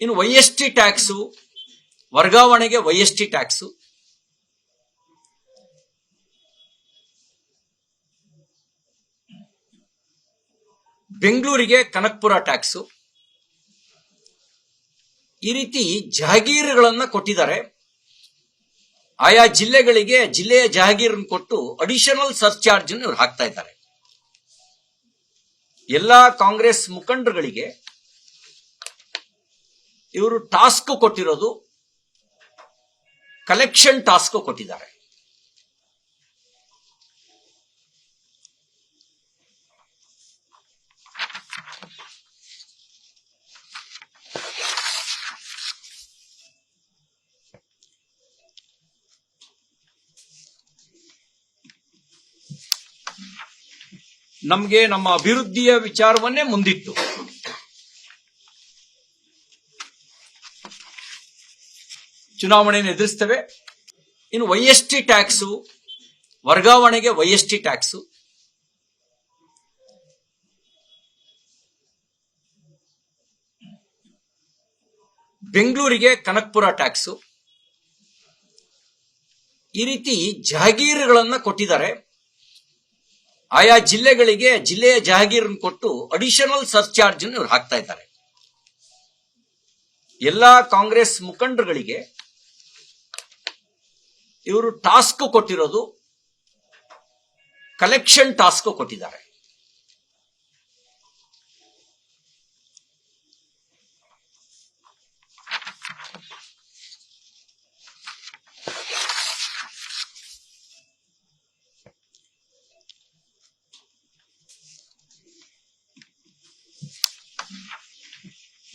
ಇನ್ನು YST tax, ವರ್ಗಾವಣೆಗೆ YST tax, ಬೆಂಗಳೂರಿಗೆ ಕನಕಪುರ ಟ್ಯಾಕ್ಸು, ಈ ರೀತಿ ಜಹಗೀರುಗಳನ್ನ ಕೊಟ್ಟಿದ್ದಾರೆ. ಆಯಾ ಜಿಲ್ಲೆಗಳಿಗೆ ಜಿಲ್ಲೆಯ ಜಹಗೀರನ್ನು ಕೊಟ್ಟು ಅಡಿಷನಲ್ ಸರ್ಚಾರ್ಜ್ ಇವ್ರು ಹಾಕ್ತಾ ಇದ್ದಾರೆ. ಎಲ್ಲಾ ಕಾಂಗ್ರೆಸ್ ಮುಖಂಡರುಗಳಿಗೆ ಇವರು ಟಾಸ್ಕ್ ಕೊಟ್ಟಿರೋದು ಕಲೆಕ್ಷನ್ ಟಾಸ್ಕ್ ಕೊಟ್ಟಿದ್ದಾರೆ. ನಮಗೆ ನಮ್ಮ ಅಭಿವೃದ್ಧಿಯ ವಿಚಾರವನ್ನೇ ಮುಂದಿಟ್ಟು ಚುನಾವಣೆಯನ್ನು ಎದುರಿಸ್ತೇವೆ. ಇನ್ನು YST ಟ್ಯಾಕ್ಸು, ವರ್ಗಾವಣೆಗೆ YST ಟ್ಯಾಕ್ಸು, ಬೆಂಗಳೂರಿಗೆ ಕನಕಪುರ ಟ್ಯಾಕ್ಸು, ಈ ರೀತಿ ಜಹಗೀರುಗಳನ್ನ ಕೊಟ್ಟಿದ್ದಾರೆ. ಆಯಾ ಜಿಲ್ಲೆಗಳಿಗೆ ಜಿಲ್ಲೆಯ ಜಹಗೀರನ್ನು ಕೊಟ್ಟು ಅಡಿಷನಲ್ ಸರ್ಚಾರ್ಜ್ ಇವ್ರು ಹಾಕ್ತಾ ಇದ್ದಾರೆ. ಎಲ್ಲಾ ಕಾಂಗ್ರೆಸ್ ಮುಖಂಡರುಗಳಿಗೆ ಇವರು ಟಾಸ್ಕ್ ಕೊಟ್ಟಿರೋದು ಕಲೆಕ್ಷನ್ ಟಾಸ್ಕ್ ಕೊಟ್ಟಿದ್ದಾರೆ.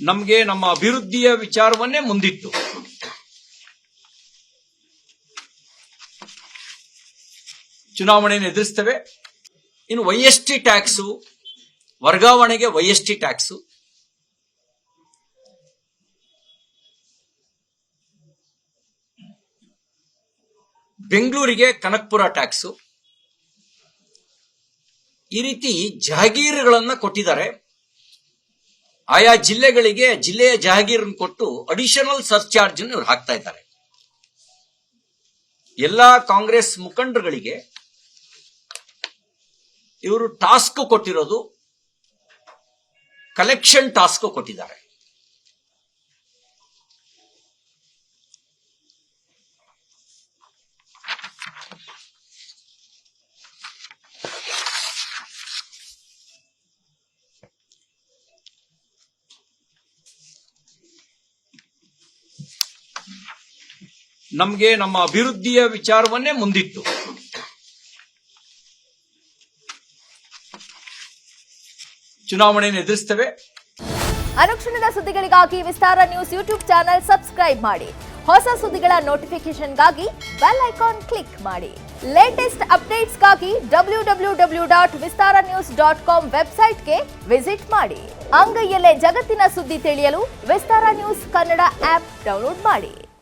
ನಮಗೆ ನಮ್ಮ ಅಭಿವೃದ್ಧಿಯ ವಿಚಾರವನ್ನೇ ಮುಂದಿಟ್ಟು ಚುನಾವಣೆಯನ್ನು ಎದುರಿಸ್ತೇವೆ. ಇನ್ನು YST ಟ್ಯಾಕ್ಸು, ವರ್ಗಾವಣೆಗೆ YST ಟ್ಯಾಕ್ಸು, ಬೆಂಗಳೂರಿಗೆ ಕನಕಪುರ ಟ್ಯಾಕ್ಸು, ಈ ರೀತಿ ಜಹಗೀರುಗಳನ್ನ ಕೊಟ್ಟಿದ್ದಾರೆ. ಆಯಾ ಜಿಲ್ಲೆಗಳಿಗೆ ಜಿಲ್ಲೆಯ ಜಹಗೀರನ್ನು ಕೊಟ್ಟು ಅಡಿಷನಲ್ ಸರ್ಚಾರ್ಜ್ ಇವ್ರು ಹಾಕ್ತಾ ಇದ್ದಾರೆ. ಎಲ್ಲಾ ಕಾಂಗ್ರೆಸ್ ಮುಖಂಡರುಗಳಿಗೆ ಇವರು ಟಾಸ್ಕ್ ಕೊಟ್ಟಿರೋದು ಕಲೆಕ್ಷನ್ ಟಾಸ್ಕ್ ಕೊಟ್ಟಿದ್ದಾರೆ. ನಮಗೆ ನಮ್ಮ ಅಭಿವೃದ್ಧಿಯ ವಿಚಾರವನ್ನೇ ಮುಂದಿಟ್ಟು ಚುನಾವಣೆಯನ್ನು ಎದುರಿಸ್ತೇವೆ. ಅನುಕ್ಷಣದ ಸುದ್ದಿಗಳಿಗಾಗಿ ವಿಸ್ತಾರ ನ್ಯೂಸ್ ಯೂಟ್ಯೂಬ್ ಚಾನೆಲ್ ಸಬ್ಸ್ಕ್ರೈಬ್ ಮಾಡಿ. ಹೊಸ ಸುದ್ದಿಗಳ ನೋಟಿಫಿಕೇಶನ್ಗಾಗಿ ಬೆಲ್ ಐಕಾನ್ ಕ್ಲಿಕ್ ಮಾಡಿ. ಲೇಟೆಸ್ಟ್ ಅಪ್ಡೇಟ್ಸ್ಗಾಗಿ www.vistaranews.com ವೆಬ್ಸೈಟ್ಗೆ ವಿಸಿಟ್ ಮಾಡಿ. ಅಂಗೈಯಲ್ಲೇ ಜಗತ್ತಿನ ಸುದ್ದಿ ತಿಳಿಯಲು ವಿಸ್ತಾರ ನ್ಯೂಸ್ ಕನ್ನಡ ಆಪ್ ಡೌನ್ಲೋಡ್ ಮಾಡಿ.